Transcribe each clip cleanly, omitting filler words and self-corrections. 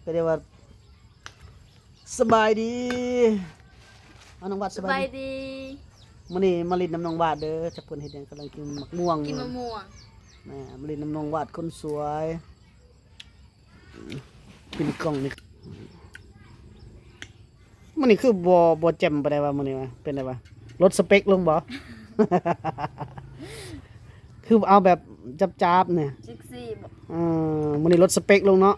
ก็เรียกว่าสบายดีน้องวาดสบายดีมื้อนี้มาลินน้ำน้องวาดเด้อจักเพิ่นเฮ็ดหยังกำลังกินมะม่วงกินมะม่วงแม่มาลินน้ำน้องวาดคนสวยเป็นกล้องนี่มื้อนี้คือบ่แจ่มปานใดวะมื้อนี้วะเป็นไดวะลดสเปคลงบ่ คือเอาแบบจับๆเนี่ยเซ็กซี่บ่มื้อนี้ลดสเปคลงเนาะ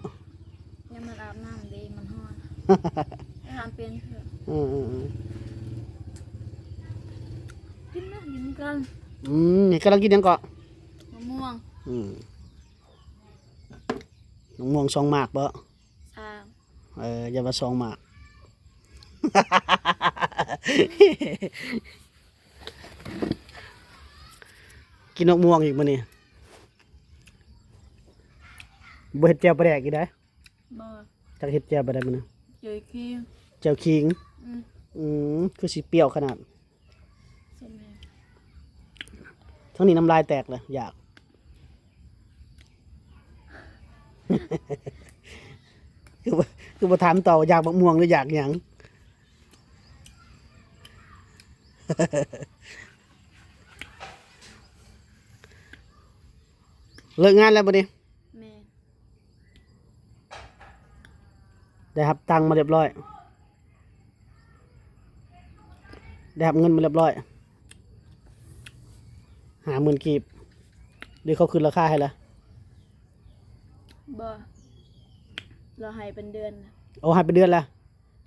ยังมันอาบน้ำดีมันฮ้อนให้ทำเป็นเถอะกินนะกินกันนี่กำลังกินหยังเกาะมะม่วงมะม่วง2หมากบ่3อย่าว่า2หมาก กินมะม่วงอีกมื้อนี้บ่เฮ็ดแจ่วปลาแดกอีกได้บ่จักเฮ็ดแจ่วปลาได้มื้อนี้เจอคิงแจ่วขิงคือสิเปรี้ยวขนาดทั้งนี้น้ำลายแตกเลยอยาก คือบ่ถามต่ออยากมะม่วงหรืออยากหยัง เลิกงานแล้วบ่นี่แม่ได้รับตังค์มาเรียบร้อยได้รับเงินมาเรียบร้อย50,000 กีบเดี๋ยวเขาคืนราคาให้ละบ่เราให้เป็นเดือนโอ้ให้เป็นเดือนละ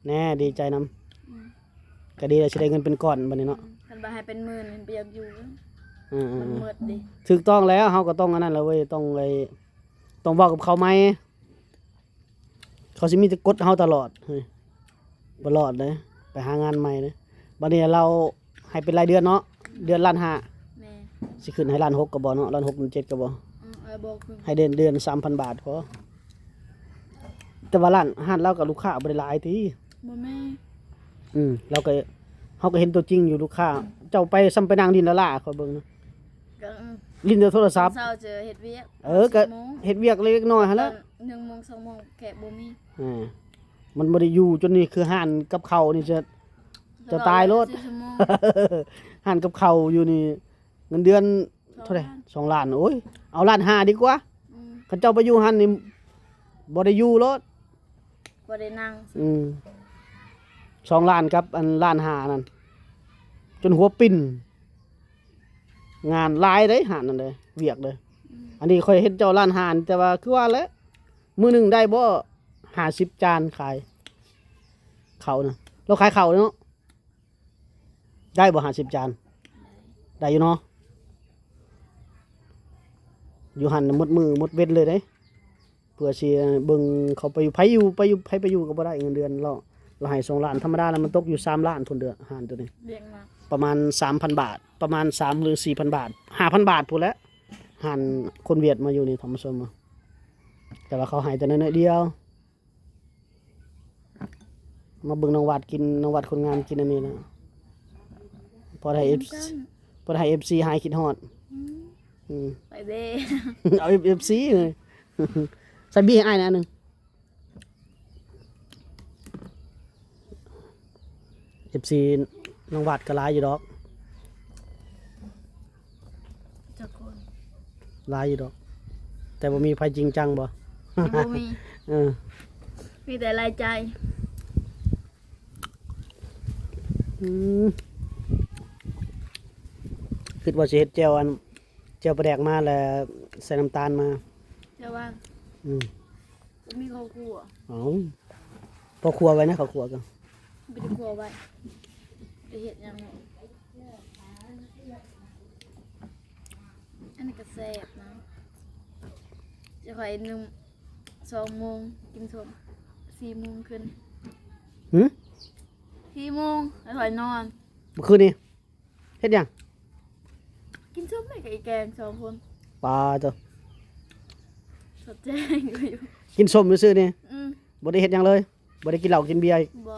แน่ดีใจนำก็ดีแล้วสิได้เงินเป็นก้อนบัดนี้เนาะคันบ่ให้เป็นหมื่นมันบ่อยากอยู่มันหมดดิถูกต้องแล้วเฮาก็ต้องอันนั้นแล้วเว้ยต้องเว้ากับเขาไหมเขาสิมีแต่กดเฮาตลอดเฮ้ยบ่รอดเด้ไปหางานใหม่เด้บัดนี้เราให้เป็นรายเดือนเนาะเดือน1.5 ล้านแม่สิขึ้นให้1.6 ล้านก็บ่เนาะ1.6 ล้าน1.7ก็บ่บ่ขึ้นให้เดือน 3,000 บาทพอแต่ว่าร้านเรากับลูกค้าบ่ได้หลายติบ่แม่เราก็เฮาก็เห็นตัวจริงอยู่ลูกค้าเจ้าไปซ้ำไปนั่งดินละล่ะขอยเบิ่งนะก็ลิ้นแต่โทรศัพท์เช้าเจอเฮ็ดเวียกก็เฮ็ดเวียกเล็กน้อยหั่นแหละ1 โมง 2 โมงแขกบ่มีมันบ่ได้อยู่จนนี่คือห้านกับข้าวนี่จะตายโลดห้านกับข้าวอยู่นี่เงินเดือนเท่าใด2 ล้านโอ้ยเอา1.5 ล้านดีกว่าคันเจ้าไปอยู่ห้านนี่บ่ได้อยู่โลดบ่ได้นั่ง2 ล้านกับอัน1.5 ล้านนั่นจนหัวปิ้นงานหลายเด้หานั่นเด้เวียกเด้อันนี้ค่อยเฮ็ดเจ้า1.5 ล้านแต่ว่าคือว่าแหละมื้อนึงได้บ่50 จานขายข้าวน่ะเราขายข้าวเนาะได้บ่50 จานได้อยู่เนาะอยู่หั่นหมดมือหมดเว้นเลยเด้เพื่อสิเบิ่งเขาไปอยู่ไผไปอยู่ก็บ่ได้เงินเดือนเราให้2 ล้านธรรมดาแล้วมันตกอยู่3 ล้านพุ่นเด้อหารตัวนี้ประมาณ 3,000 บาทประมาณ3หรือ 4,000 บาท 5,000 บาทพุ่นแหละหารคนเวียดมาอยู่นี่ธรรมชมแต่ว่าเขาให้แต่น้อยๆเดียวมาเบิ่งน้องวัดกินน้องวัดคนงานกินอันนี้นะพอได้ FC หายคิดฮอดไปเด้เอา FC เลยใส่บี้ให้อ้ายนะนึง FC น้องวัดก็หลายอยู่ดอกจักคนหลายอยู่ดอกแต่บ่มีไผจริงจังบ่บ่มีมีแต่รายใจคิดว่าสิเฮ็ดแจ่วปลาแดกมาแล้วใส่น้ำตาลมาเจ้าว่าบ่มีข้าวคั่วพอครัวไว้นะข้าวคั่วก็บ่ได้คั่วไว้ไปเฮ็ดหยังอันนี้ก็แซ่บนะจะค่อย2 โมงกินส้ม4 โมงขึ้น4 โมงแล้วค่อยนอนเมื่อคืนนี้เฮ็ดหยังกินส้มไม่กับอีแกง2 คนปลาจ้ะสดแจ้งอยู่กินส้มซื่อๆนี่บ่ได้เฮ็ดหยังเลยบ่ได้กินเหล้ากินเบียร์บ่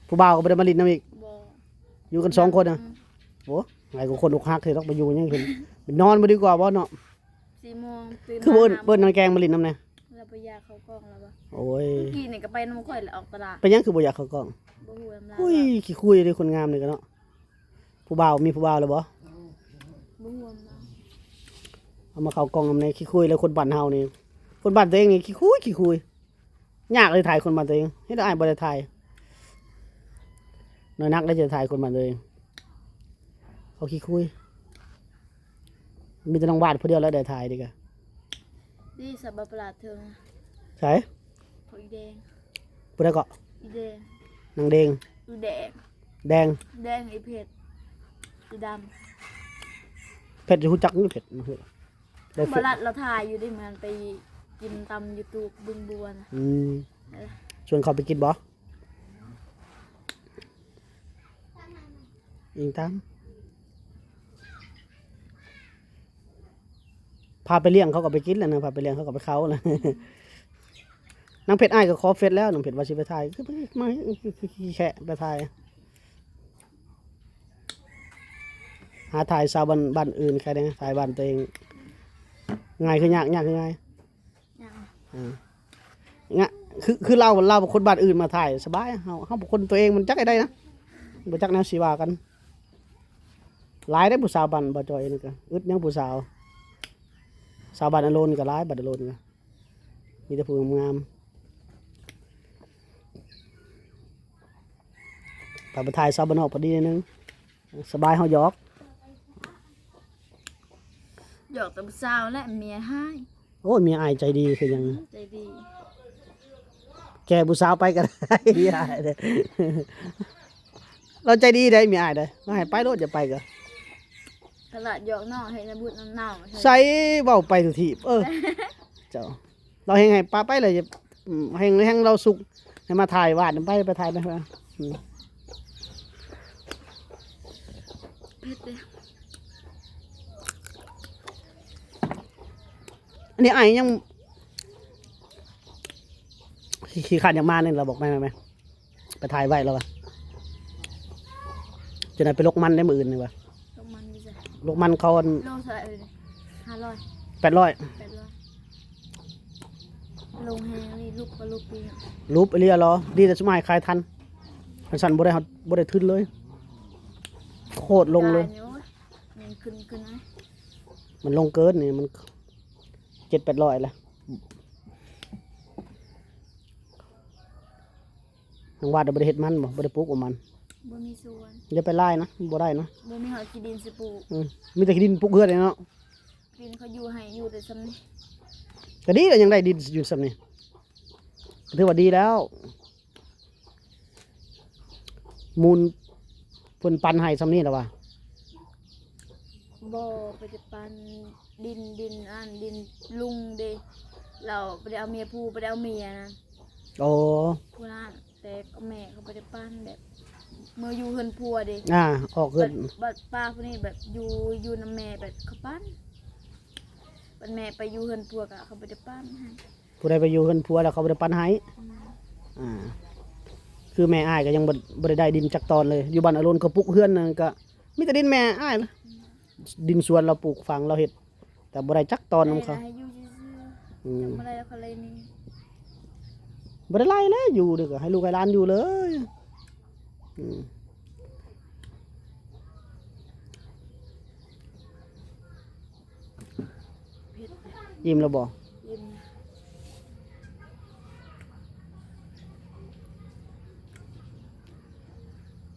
ผู้บ่าวก็บ่ได้มาลิ้นนำอีกบ่อยู่กัน2 คนน่ะโอ้ไงก็คนอกหักสิต้องไปอยู่ยังเห็นนอนบ่ดีกว่าบ่เนาะ4 โมงตื่นคือเปิ้นน้ำแกงมาลิ้นนำแน่แล้วไปยาเขากล้องแล้วบ่ โอ้ย เมื่อกี้นี่ก็ไปน้ำข่อยแล้วออกตลาด ไปยังคือบ่อยากเข้ากล้อง บ่ฮู้น้ำลาย อุ้ยขี้คุยเด้คนงามนี่กันเนาะผู้บ่าวมีผู้บ่าวแล้วบ่ บ่ฮู้น้ำลาย เอามาเข้ากล้องนำในขี้คุยแล้วคนบ้านเฮานี่คนบ้านตัวเองนี่ขี้คุยยากเลยถ่ายคนบ้านตัวเองเฮ็ดได้อ้ายบ่ได้ถ่ายน้อยนักได้จะถ่ายคนบ้านตัวเองเขาขี้คุยมีแต่น้องวาดผู้เดียวแล้วได้ถ่ายดิกะ นี่สับปะรดเทิง ใช่ พออีแดง ผู้ใดก็ อีแดง นางแดง อีแดง แดง แดงอีเผ็ดอีด เผ็ดรู้จักนี่เผ็ดได้ ำบ เผ็ด รัดเราถ่ายอยู่ได้เหมือนไปกินตำ YouTube บึงบัวนะ ชวนเขาไปกินบ่อิงตามพาไปเลี้ยงเขาก็ไปกินแล้วนะพาไปเลี้ยงเขาก็ไปเขาแล้ว นางเผ็ดอ้ายก็ขอเฟซแล้วนางเผ็ดว่าสิไปถ่ายคือมาขี้แฉะไปถ่ายหาถ่ายชาวบ้านอื่นใครได้ถ่ายบ้านตัวเองง่ายคือยากคือง่าย ยัง งะคือเราเป็นคนบ้านอื่นมาถ่ายสบายเฮาเป็นคนตัวเองมันจักไอ้ได้นะบ่จักแนวสิว่ากันหลายได้ผู้สาวบ้านบ่จอยนี่ก็อึดยังผู้สาวสาวบ้านอโลนก็หลายบ้านอโลนก็มีแต่ผู้งามไปถ่ายสาวบ้านนอกพอดีนิดนึงสบายเฮาหยอก หยอกแต่สาวและเมียให้ โอ้ยมีอายใจดีคือหยัง ใจดี แกผู้สาวไปก็ได้ มีอายเด้อเราใจดีได้มีอายได้เราให้ไปโลดอย่าไปก็ ตลาดหยอกนอกให้ระบุน้ำเน่า ใส่เว้าไปทุกทีเจ้าเราแฮงให้ป้าไปเลยจะแฮงเราสุกให้มาถ่ายวาดไปถ่ายไปเถอะ เผ็ดเลย อันนี้ไอ้ยังขี้ขาดยังมาเนี่ยเราบอกไหมไปถ่ายไว้แล้ววะจะไหนไปลกมันได้มืออื่นนี่วะ ลงมันดีจ้ะ ลกมันเขาโลเท่าไหร่เลย500 800 800ลงแฮงนี่ลูกกับลูกปี รูปไปเรียรอดีแต่สมัยคลายทันมันสั่นบ่ได้ทึนเลยโคตรลงเลย มันขึ้นนะ มันลงเกินนี่มัน700-800ละน้องวาดบ่ได้เฮ็ดมันบ่ได้ปลูกของมัน บ่มีสวน อย่าไปไล่นะบ่ได้นะ บ่มีหอขี้ดินสิปลูก มีแต่ขี้ดินปลูกเฮือดเลยเนาะ ดินเขาอยู่ให้อยู่แต่ซ้ำนี้ ก็ดีแล้วยังได้ดินอยู่ซ้ำนี่ถือว่าดีแล้วมูลเพิ่นปันให้ซ้ำนี่แล้วว่ะ บ่ไปจะปันดินดินลุงเด้เราไปเอาเมียผู้ไปเอาเมียนะ โอ้ ผู้นั้นแต่ก็แม่เขาไปได้ปั้นแบบเมื่ออยู่เฮือนพัวเดิ ออกเกิน บัดป้าคนนี้แบบอยู่น้ำแม่แบบเขาปั้นบัดแม่ไปอยู่เฮือนพัวกะเขาไปได้ปั้นให้ ผู้ใดไปอยู่เฮือนผัวแล้วเขาบ่ได้ปันให้คือแม่อ้ายก็ยังบ่ได้ดินจักตอนเลยอยู่บ้านอรุณเขาปลูกเฮือนนั่นก็มีแต่ดินแม่อ้ายนะดินสวนเราปลูกฝังเราเฮ็ดแต่บ่ได้จักตอนของเขา ให้อยู่ซื่อๆจำอะไรแล้วเขาเลยนี่ บ่ได้ไล่แล้วอยู่เด้อก็ให้ลูกให้หลานอยู่เลยเผ็ด ยิ้มแล้วบ่ ยิ้ม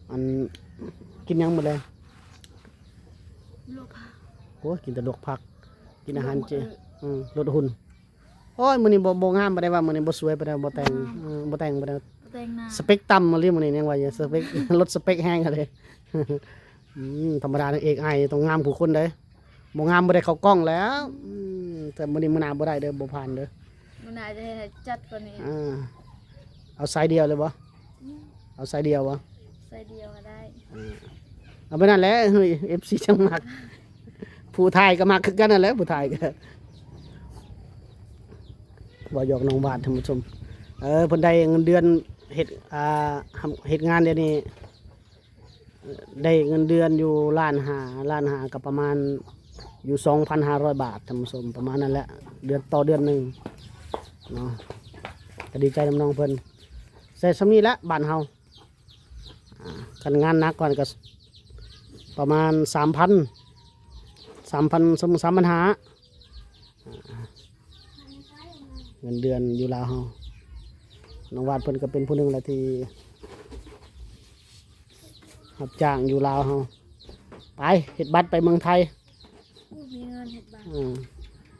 อันกินหยังหมดเลย โลภะ โอ้ยกินแต่ลวกผัก กินอาหารเจลดหุ่นโอ้ยมื้อนี้บ่งามปานใดว่ามื้อนี้บ่สวยปานใดบ่แต่งบ่แต่งปานใด แต่งหน้า สเปคต่ำมาเรียกมื้อนี้ยังว่าอยู่สเปค ลดสเปคแห้งกันเลยธรรมดานางเอกอ้ายต้องงามผู้คนเด้บ่งามบ่ได้เข้ากล้องแล้วแต่มื้อนี้มื้อหน้าบ่ได้เด้อบ่ผ่านเด้อ มันน่าจะให้จัดกว่านี้ เอาสายเดียวเลยบ่เอาสายเดียวบ่ ใส่เดียวก็ได้ เอาไปนั่นแหละเฮ้ย FC จังมักผู้ถ่ายก็มักคือกันนั่นแหละผู้ถ่ายก็บ่หยอกน้องบาทท่านผู้ชมเพิ่นได้เงินเดือนเฮ็ดเฮ็ดงานเดี๋ยวนี้ได้เงินเดือนอยู่ล้านห้าก็ประมาณอยู่ 2,500 บาทท่านผู้ชมประมาณนั้นแหละเดือนต่อเดือนหนึงเนาะ ก็ดีใจน้ำน้องเพิ่นใส่สำนี้ละบ้านเฮากันงานหนักก่อนก็ประมาณ3,500เงินเดือนอยู่ลาวเฮาน้องวาดเพิ่นก็เป็นผู้หนึงแหละที่รับจ้างอยู่ลาวเฮาไปเฮ็ดบัตรไปเมืองไทย มีเงินเฮ็ดบ้าน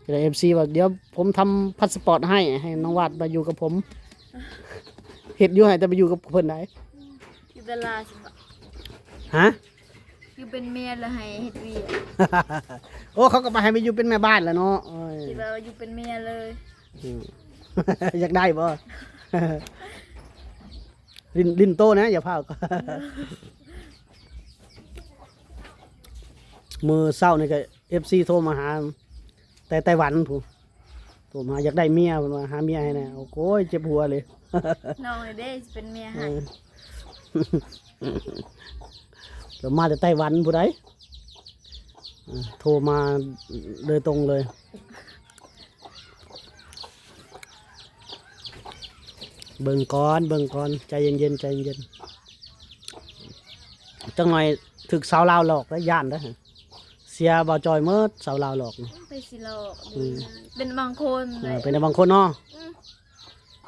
เดี๋ยว FC ว่าเดี๋ยวผมทำพาสปอร์ตให้น้องวาดมาอยู่กับผมเฮ็ดอยู่ให้แต่ไปอยู่กับเพิ่นได้ อยู่ตลาดสิบ่ ฮะ อยู่เป็นเมียแล้วให้เฮ็ดเวียก โอ้เขาก็มาให้ไปอยู่เป็นแม่บ้านแล้วเนาะโอ้ย คิดว่าอยู่เป็นเมียเลย อืม อยากได้บ่ ลิ้นโตนะอย่าพาก มือเศร้านี่ก็ FC โทรมาหา แต่ไต้หวันผู้โทรมาอยากได้เมียเพิ่นว่าหาเมียให้แน่โอ้โหเจ็บหัวเลย น้องเด้สิเป็นเมียให้ เรามาจากไต้หวันผู้ใดโทรมาโดยตรงเลย เบิ่งก่อนใจเย็นใจเย็นจังหน่อยถึกสาวลาวหลอกแล้วย่านได้อเสียบ่าวจอยเมื่อสาวลาวหลอกนี่ ไปสิหลอกดีนะเป็นบางคนเลย เป็นบางคนเนาะ อืม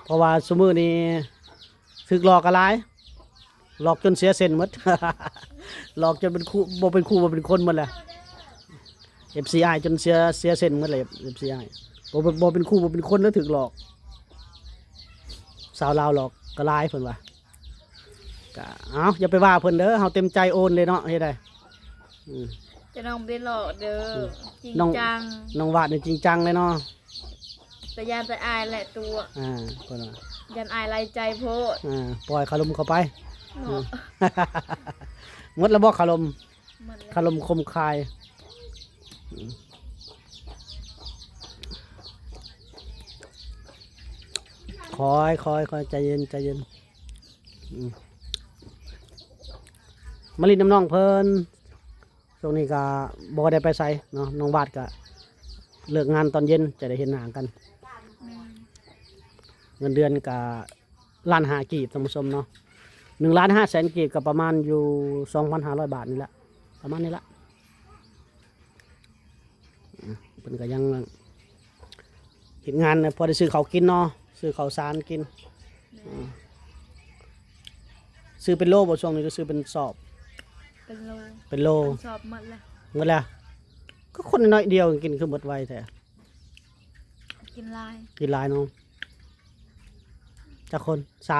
เพราะว่าสมมือนี้ถึกหลอกอะไรหลอกจนเสียเส้นหมด หลอกจนเป็นคู่บ่เป็นคู่บ่เป็นคนหมดแหละ FCI จนเสียเส้นหมดเลย FCI บ่เป็นคู่บ่เป็นคนแล้วถึกหลอกสาวลาวหลอกก็หลายเพิ่นว่าก็เอ้าอย่าไปว่าเพิ่นเด้อเฮาเต็มใจโอนเลยเนาะเฮ็ดได้อืม จะน้องไปหลอกเด้อจริง น้อง จัง น้องวาดนี่จริงจังเลยเนาะ แต่ยานแต่อายแหละตัว เพิ่นว่า ยันอายไรใจโพด ปล่อยคารมเข้าไป เนาะ หมดแล้วบ่คารม หมดแล้ว คารมคมคายคอยใจเย็นมาลินน้ำน้องเพิ่นช่วงนี้ก็บ่ได้ไปไสเนาะน้องวาดก็เลิกงานตอนเย็นจะได้เห็นหน้ากัน แม่ เงินเดือนก็1,500,000 กีบท่านผู้ชมเนาะ1,500,000 กีบก็ประมาณอยู่ 2,500 บาทนี่แหละประมาณนี้ละเพิ่นก็ยังเฮ็ดงานพอได้ซื้อข้าวกินเนาะซื้อข้าวสารกินซื้อเป็นโลบ่ช่วงนี้ก็ซื้อเป็นสอบ เป็นโล เป็นโล สอบหมดแล้ว หมดแล้วก็คนน้อยเดียวกินคือหมดไวแท้ กินลาย กินหลายเนาะจักคน3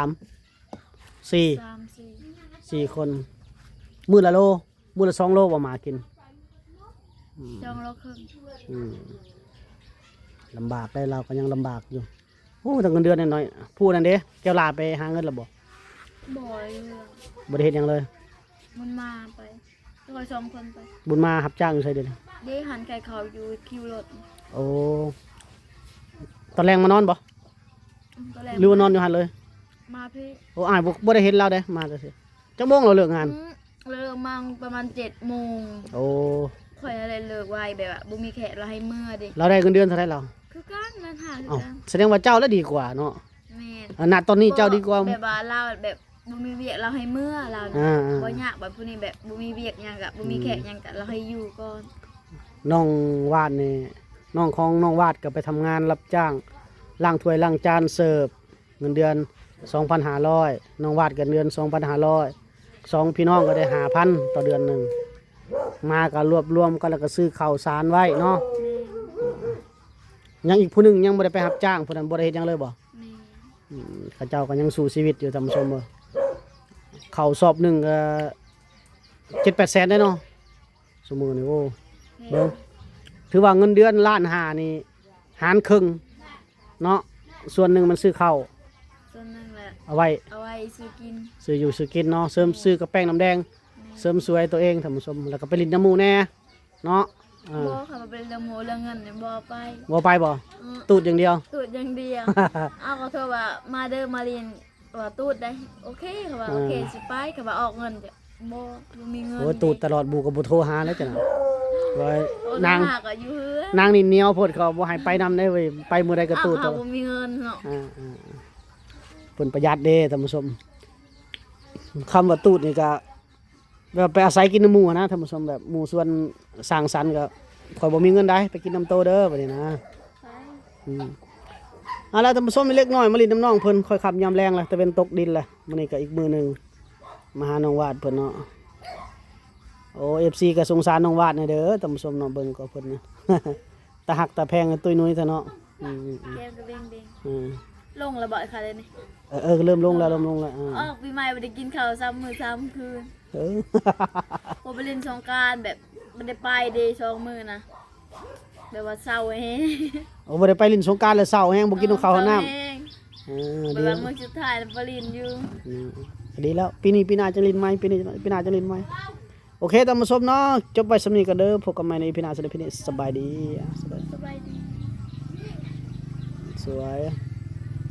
4 คนมื้อละโลมื้อละ2 โลบ่มากิน จองโลครึ่ง อืมลำบากได้เราก็ยังลำบากอยู่โอ้แต่เงินเดือนน้อยๆพูดนั่นเด้แก้วลาไปหาเงินแล้วบ่ บ่อยเรื่อง บ่ได้เฮ็ดหยังเลย มันมาไปตัวสองคนไป บุญมารับจ้างอยู่ไสเด้อ เด้หันไก่เขาอยู่คิวรถ โอ้ตอนแรงมานอนบ่ ตอนแรก หรือว่านอนอยู่หั่นเลย มาพี่ โอ้อ้ายบ่ได้เห็นเราเด้มาจังซี่จักโมงเราเลิกงาน เลิกมาประมาณ7 โมง โอ้ ข่อยอะไรเลิกไวแบบว่าบ่มีแขกเราให้เมื่อดิ เราได้เงินเดือนเท่าไหร่เรา คือกันนั่นหาคือ เอ้า กัน แสดงว่าเจ้าแล้วดีกว่าเนาะ แม่น ณตอนนี้เจ้าดีกว่า แบบว่าเราแบบบ่มีเวียกเราให้เมื่อเรานะ อ่าๆ บ่ยากแบบผู้นี้แบบบ่มีเวียกหยังกะบ่มีแขกหยังกะเราให้อยู่ก่อน น้องวาดนี่น้องของน้องวาดก็ไปทำงานรับจ้างล้างถ้วยล้างจานเสิร์ฟเงินเดือน 2,500 น้องวาดกันเดือน 2,500 2พี่น้องก็ได้ 5,000 ต่อเดือนหนึงมาก็รวบรวมกันแล้วก็ซื้อข้าวสารไว้เนาะ แม่ ยังอีกผู้หนึงยังบ่ได้ไปรับจ้างผู้นั้นบ่ได้เฮ็ดหยังเลยบ่ แม่ เขาเจ้าก็ยังสู้ชีวิตอยู่ท่านผู้ชมบ่ข้าวสอบหนึงก็ 7-8 แสนได้เนาะสมมุตินี่โอ้ เบิ่ง ถือว่าเงินเดือน1,500,000นี่หารครึ่งเนาะส่วนหนึ่งมันซื้อข้าว ส่วนหนึงแหละ เอาไว้ เอาไว้ซื้อกิน ซื้ออยู่ซื้อกินเนาะเสริมซื้อกระแป้งน้ำแดงเสริมสวยตัวเองท่านผู้ชมแล้วก็ไปลินน้ำหมูแน่เนาะอ่า บ่ค่ะมาเป็นเรื่องหมูเรื่องเงินเนี่ยบ่ไป บ่ไปบ่ อือ ตูดอย่างเดียว ตูดอย่างเดียว เอาเขาโทรว่ามาเด้อมาเรียนว่าตูดได้โอเคเขาว่าโอเคสิไปเขาว่าออกเงินจ้ะบ่มีเงิน โอ้ยตูดตลอดบูกับบ่โทรหาแล้วจ้ะนะว่า โอ้ นาง หากอะอยู่เฮือน นางนี่เหนียวโพดเขาบ่ให้ไปนำได้เว้ยไปมื้อใดก็ตูด เอา ตัว บ่มีเงินเนาะ อ่า เพิ่นประหยัดเด้ท่านผู้ชมคำว่าตูดนี่ก็แบบไปอาศัยกินน้ำหมูนะท่านผู้ชมแบบหมู่ส่วนสร้างสรรค์ก็ข่อยบ่มีเงินได้ไปกินน้ำโตเด้อบัดนี้นะ ไป อืมเอาล่ะท่านผู้ชมมีเล็กน้อยมาลินน้ำน้องเพิ่นค่อยขับยามแรงละแต่เป็นตกดินละมื้อนี้ก็อีกมื้อหนึงมาหาน้องวาดเพิ่นเนาะโอ้ FC ก็สงสารน้องวาดนะเด้อท่านผู้ชมเนาะเบิ่งก็เพิ่นนะ ตาหักตาแพงตุ้ยนุ้ยซะเนาะอืม แก้มก็เบ่ง อืม ๆลงระเบิดค่ะเลยนี่ เริ่มลงแล้วออกปีใหม่บ่ได้กินข้าวซ้ำมื้อซ้ำคืน เออ บ่ไปเล่นสงกรานต์แบบบ่ได้ไปเดย์2มื้อนะแบบว่าเศร้าแฮง โอ้บ่ได้ไปลินสงกรานต์แล้วเช้าแฮงบ่กินข้าวข้าวน้ำ เศร้แฮง ดี บางมื้อสุดท้ายน่ะบ่ลินอยู่ อืมดีแล้วปีนี้ปีหน้าจะลินไหมปีหน้าจะลินไหมโอเคท่านผู้ชมเนาะจบไว้สำนี้ก็เด้อพบกันใหม่ในปีหน้าสำหรับปีนี้สบายดีสบาย สบายดี สวย